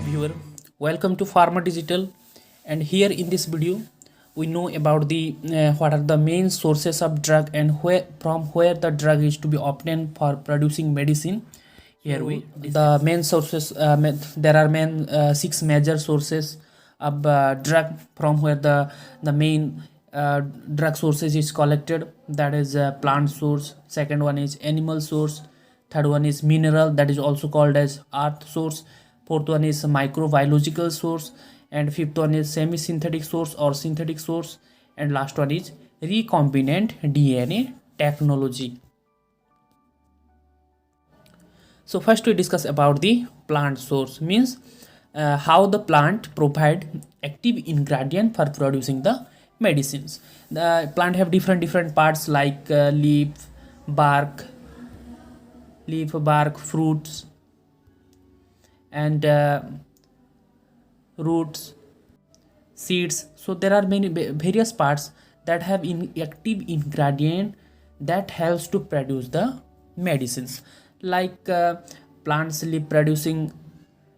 viewer, welcome to Pharma Digital. And here in this video we know about the what are the main sources of drug and where the drug is to be obtained for producing medicine. Here we the main sources, there are main six major sources of drug from where the main drug sources is collected. That is plant source, second one is animal source, third one is mineral, that is also called as earth source, fourth one is microbiological source, and fifth one is semi-synthetic source or synthetic source, and last one is recombinant DNA technology. So first we discuss about the plant source, means how the plant provide active ingredient for producing the medicines. The plant have different parts like bark, fruits, and roots, seeds. So there are many various parts that have active ingredient that helps to produce the medicines. Like plants leaf producing,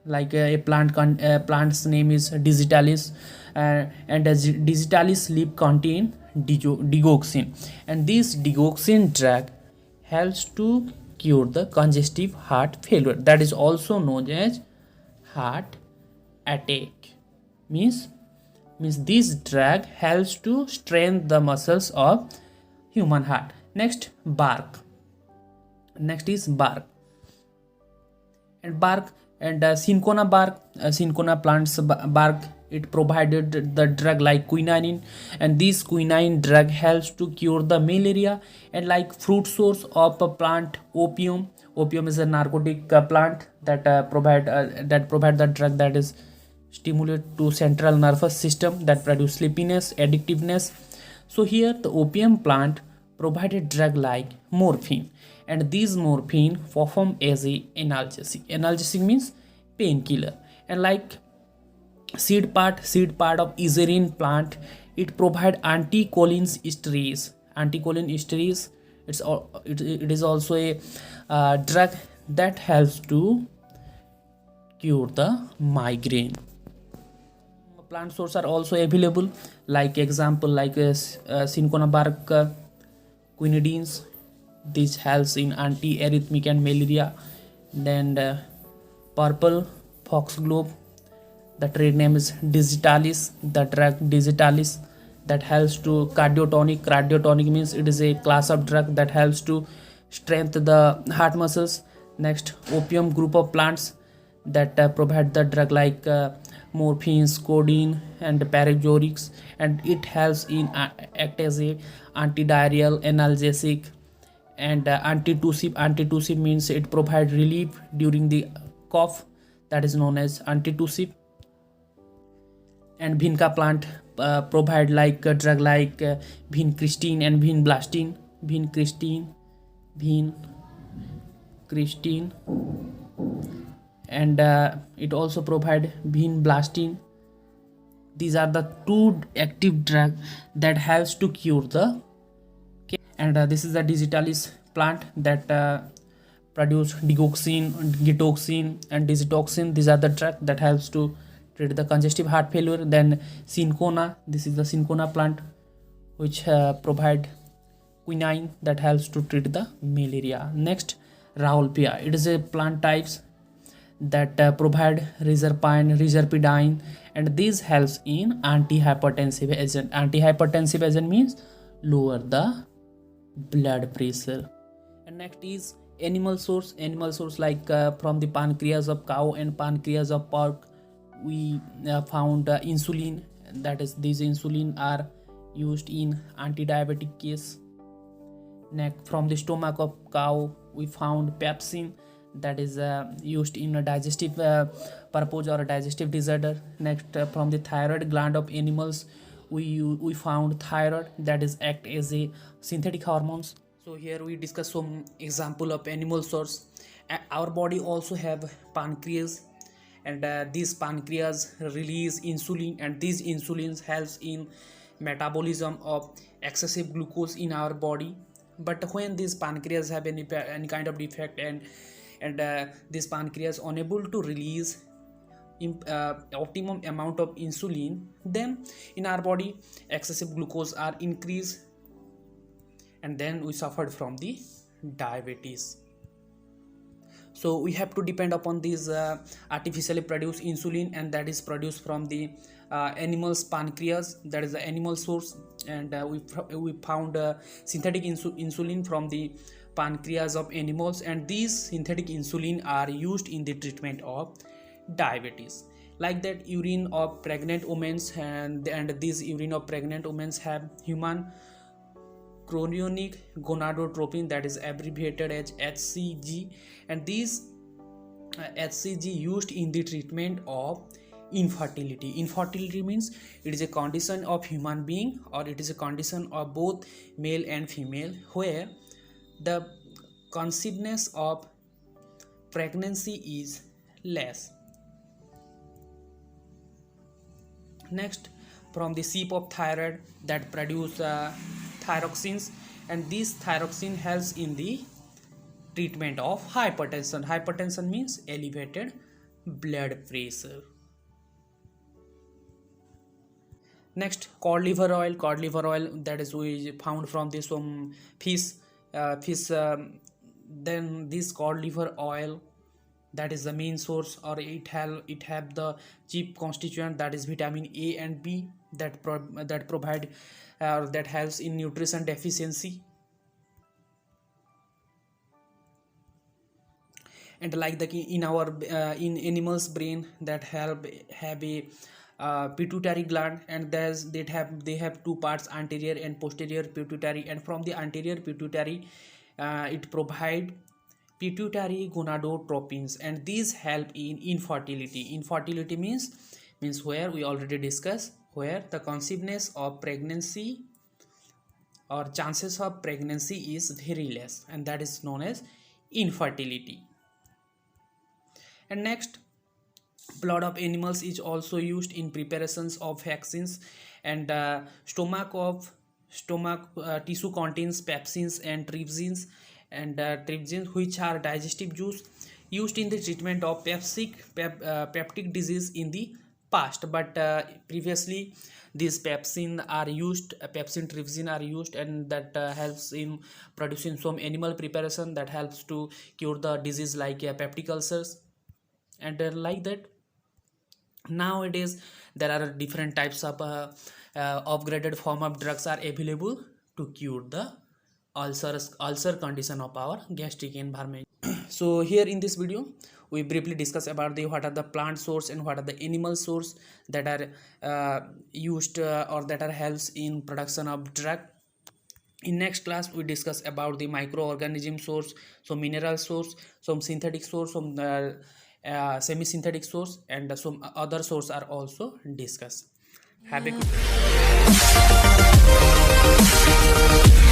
like a plant's name is digitalis, and as digitalis leaf contain digoxin, and this digoxin drug helps to cure the congestive heart failure, that is also known as heart attack. Means this drug helps to strengthen the muscles of human heart. Next is bark and cinchona bark. Cinchona plant's bark, it provided the drug like quinine, and this quinine drug helps to cure the malaria. And like fruit source of a plant, opium is a narcotic plant that provide the drug that is stimulate to central nervous system, that produce sleepiness, addictiveness. So here the opium plant provided drug like morphine, and this morphine perform as a analgesic means painkiller. And like seed part of iserine plant, it provide anticholine esterase. It is also a drug that helps to cure the migraine. Plant sources are also available, like example like cinchona bark, quinidines. This helps in anti-arrhythmic and malaria. Then purple foxglove, the trade name is digitalis, the drug digitalis, that helps to cardiotonic means it is a class of drug that helps to strengthen the heart muscles. Next, opium group of plants that provide the drug like morphine, codeine, and paregorics, and it helps in act as a antidiarrheal, analgesic, and antitussive means it provide relief during the cough, that is known as antitussive. And vinca plant provide like a drug like vincristine and vinblastine. And it also provide vinblastine. These are the two active drug that helps to cure the. And this is the digitalis plant that produce digoxin, gitoxin, and digitoxin. These are the drug that helps to treat the congestive heart failure. Then cinchona, this is the cinchona plant which provide quinine that helps to treat the malaria. Next, rauwolfia, it is a plant types that provide reserpidine, and this helps in antihypertensive agent means lower the blood pressure. And next is animal source like from the pancreas of cow and pancreas of pork we found insulin, that is these insulin are used in anti-diabetic case. Next, from the stomach of cow we found pepsin, that is used in a digestive purpose or a digestive disorder. Next, from the thyroid gland of animals we found thyroid, that is act as a synthetic hormones. So here we discuss some example of animal source. Our body also have pancreas, and this pancreas release insulin, and these insulins helps in metabolism of excessive glucose in our body. But when this pancreas have any kind of defect, and this pancreas unable to release optimum amount of insulin, then in our body excessive glucose are increased, and then we suffered from the diabetes. So we have to depend upon this artificially produced insulin, and that is produced from the animal's pancreas, that is the animal source. And we found synthetic insulin from the pancreas of animals, and these synthetic insulin are used in the treatment of diabetes. Like that, urine of pregnant women, and these urine of pregnant women have human chorionic gonadotropin, that is abbreviated as HCG, and these HCG used in the treatment of infertility. Infertility means it is a condition of human being, or it is a condition of both male and female, where the conceivedness of pregnancy is less. Next, from the sheep of thyroid that produce thyroxines, and this thyroxine helps in the treatment of hypertension. Hypertension means elevated blood pressure. Next, cod liver oil. Cod liver oil, that is we found from this fish. Then this cod liver oil, that is the main source, or it have the chief constituent, that is vitamin A and B, that provide that helps in nutrition deficiency. And like in our in animals brain, that have a pituitary gland, and they have two parts, anterior and posterior pituitary, and from the anterior pituitary it provide pituitary gonadotropins, and these help in infertility. Infertility means where we already discussed, where the conceivedness of pregnancy or chances of pregnancy is very less, and that is known as infertility. And next, blood of animals is also used in preparations of vaccines, and stomach tissue contains pepsins and trypsins, which are digestive juice used in the treatment of peptic disease in the past. But previously these pepsin trypsin are used, and that helps in producing some animal preparation that helps to cure the disease like peptic ulcers. And like that, nowadays there are different types of upgraded form of drugs are available to cure the ulcer condition of our gastric environment. So here in this video we briefly discuss about what are the plant source and what are the animal source that are used or that are helps in production of drug. In next class we discuss about the microorganism source, some mineral source, some synthetic source, some semi-synthetic source, and some other source are also discussed. Have a good day.